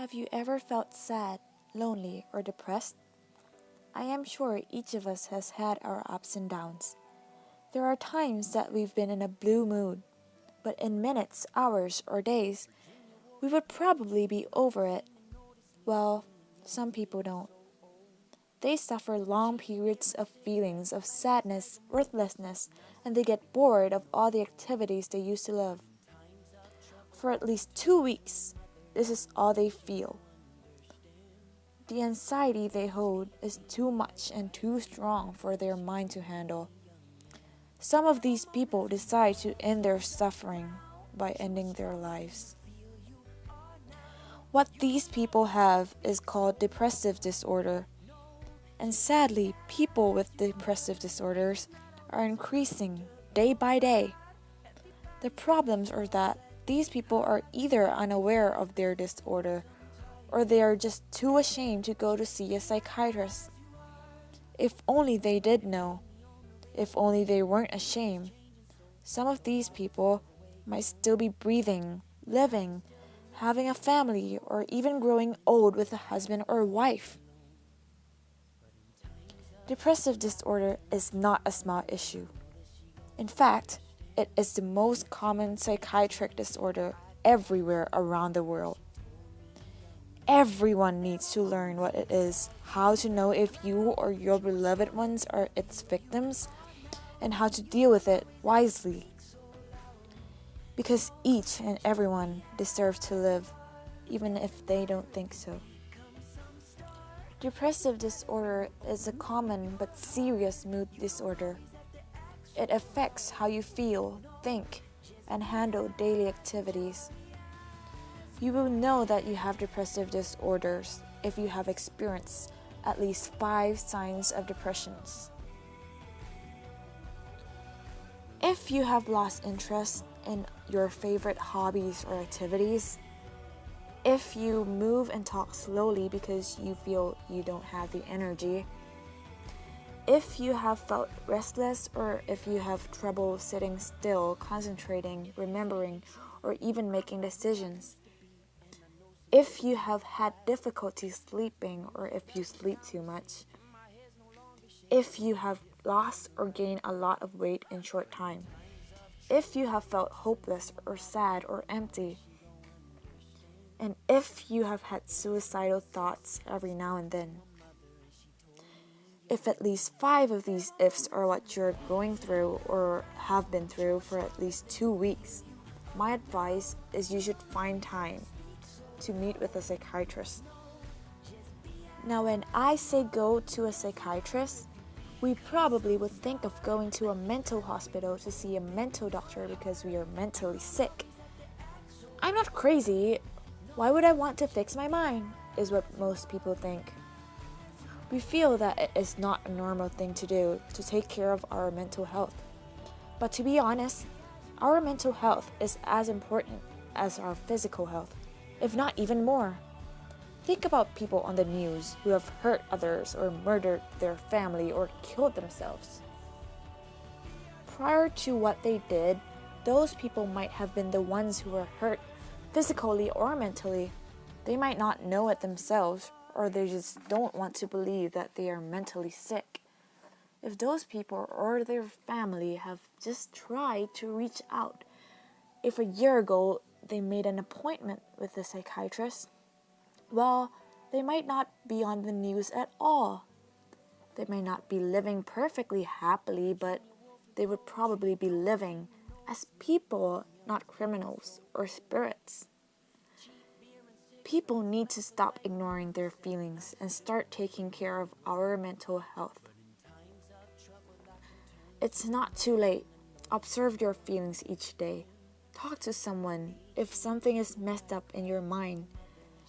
Have you ever felt sad, lonely, or depressed? I am sure each of us has had our ups and downs. There are times that we've been in a blue mood, but in minutes, hours, or days, we would probably be over it. Well, some people don't. They suffer long periods of feelings of sadness, worthlessness, and they get bored of all the activities they used to love. For at least 2 weeks, this is all they feel. The anxiety they hold is too much and too strong for their mind to handle. Some of these people decide to end their suffering by ending their lives. What these people have is called depressive disorder. And sadly, people with depressive disorders are increasing day by day. The problems are that these people are either unaware of their disorder or they are just too ashamed to go to see a psychiatrist. If only they did know, if only they weren't ashamed, some of these people might still be breathing, living, having a family, or even growing old with a husband or wife. Depressive disorder is not a small issue. In fact, it is the most common psychiatric disorder everywhere around the world. Everyone needs to learn what it is, how to know if you or your beloved ones are its victims, and how to deal with it wisely. Because each and everyone deserves to live, even if they don't think so. Depressive disorder is a common but serious mood disorder. It affects how you feel, think, and handle daily activities. You will know that you have depressive disorders if you have experienced at least 5 signs of depressions. If you have lost interest in your favorite hobbies or activities, if you move and talk slowly because you feel you don't have the energy, if you have felt restless or if you have trouble sitting still, concentrating, remembering, or even making decisions, if you have had difficulty sleeping or if you sleep too much, if you have lost or gained a lot of weight in short time, if you have felt hopeless or sad or empty, and if you have had suicidal thoughts every now and then. If at least 5 of these ifs are what you're going through or have been through for at least 2 weeks, my advice is you should find time to meet with a psychiatrist. Now, when I say go to a psychiatrist, we probably would think of going to a mental hospital to see a mental doctor because we are mentally sick. I'm not crazy. Why would I want to fix my mind? Is what most people think. We feel that it is not a normal thing to do to take care of our mental health. But to be honest, our mental health is as important as our physical health, if not even more. Think about people on the news who have hurt others or murdered their family or killed themselves. Prior to what they did, those people might have been the ones who were hurt physically or mentally. They might not know it themselves, or they just don't want to believe that they are mentally sick. If those people or their family have just tried to reach out, if a year ago they made an appointment with a psychiatrist, well, they might not be on the news at all. They may not be living perfectly happily, but they would probably be living as people, not criminals or spirits. People need to stop ignoring their feelings and start taking care of our mental health. It's not too late. Observe your feelings each day. Talk to someone if something is messed up in your mind.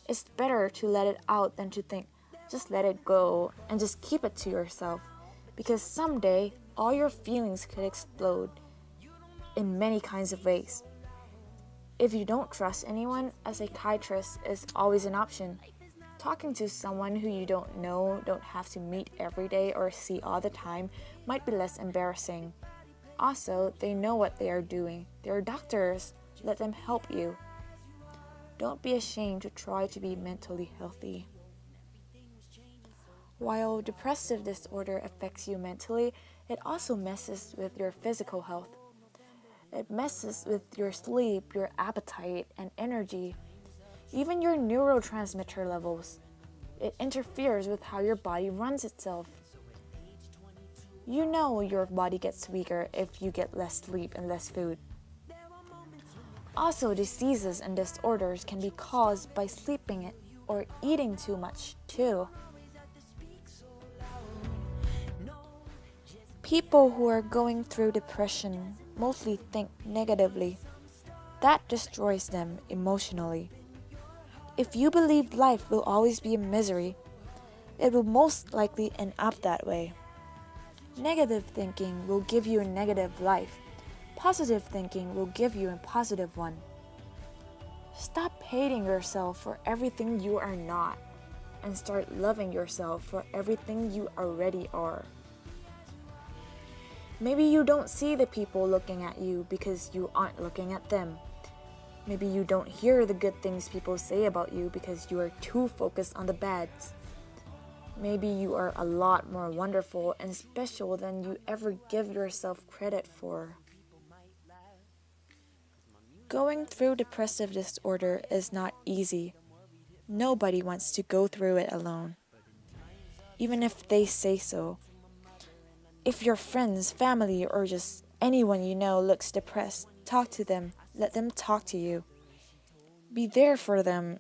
It's better to let it out than to think, just let it go and just keep it to yourself. Because someday, all your feelings could explode in many kinds of ways. If you don't trust anyone, a psychiatrist is always an option. Talking to someone who you don't know, don't have to meet every day or see all the time, might be less embarrassing. Also, they know what they are doing. They are doctors. Let them help you. Don't be ashamed to try to be mentally healthy. While depressive disorder affects you mentally, it also messes with your physical health. It messes with your sleep, your appetite, and energy, even your neurotransmitter levels. It interferes with how your body runs itself. You know your body gets weaker if you get less sleep and less food. Also, diseases and disorders can be caused by sleeping or eating too much, too. People who are going through depression mostly think negatively. That destroys them emotionally. If you believe life will always be a misery, it will most likely end up that way. Negative thinking will give you a negative life. Positive thinking will give you a positive one. Stop hating yourself for everything you are not, and start loving yourself for everything you already are. Maybe you don't see the people looking at you because you aren't looking at them. Maybe you don't hear the good things people say about you because you are too focused on the bads. Maybe you are a lot more wonderful and special than you ever give yourself credit for. Going through depressive disorder is not easy. Nobody wants to go through it alone, even if they say so. If your friends, family, or just anyone you know looks depressed, talk to them. Let them talk to you. Be there for them.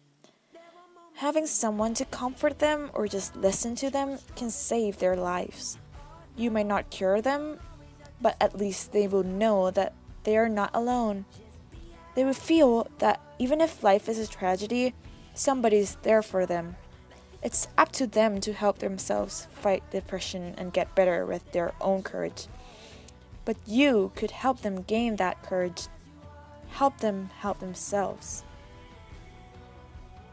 Having someone to comfort them or just listen to them can save their lives. You might not cure them, but at least they will know that they are not alone. They will feel that even if life is a tragedy, somebody's there for them. It's up to them to help themselves fight depression and get better with their own courage. But you could help them gain that courage. Help them help themselves.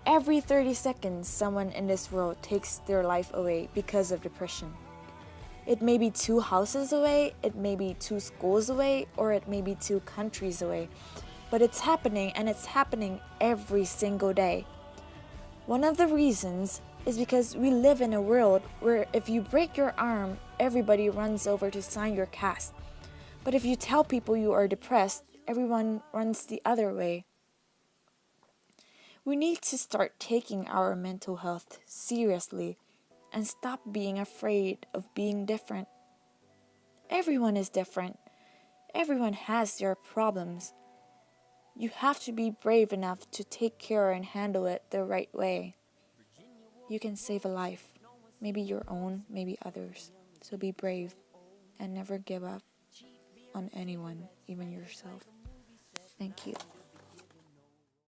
Every 30 seconds, someone in this world takes their life away because of depression. It may be 2 houses away, it may be 2 schools away, or it may be 2 countries away. But it's happening, and it's happening every single day. One of the reasons is because we live in a world where if you break your arm, everybody runs over to sign your cast. But if you tell people you are depressed, everyone runs the other way. We need to start taking our mental health seriously and stop being afraid of being different. Everyone is different. Everyone has their problems. You have to be brave enough to take care and handle it the right way. You can save a life, maybe your own, maybe others. So be brave and never give up on anyone, even yourself. Thank you.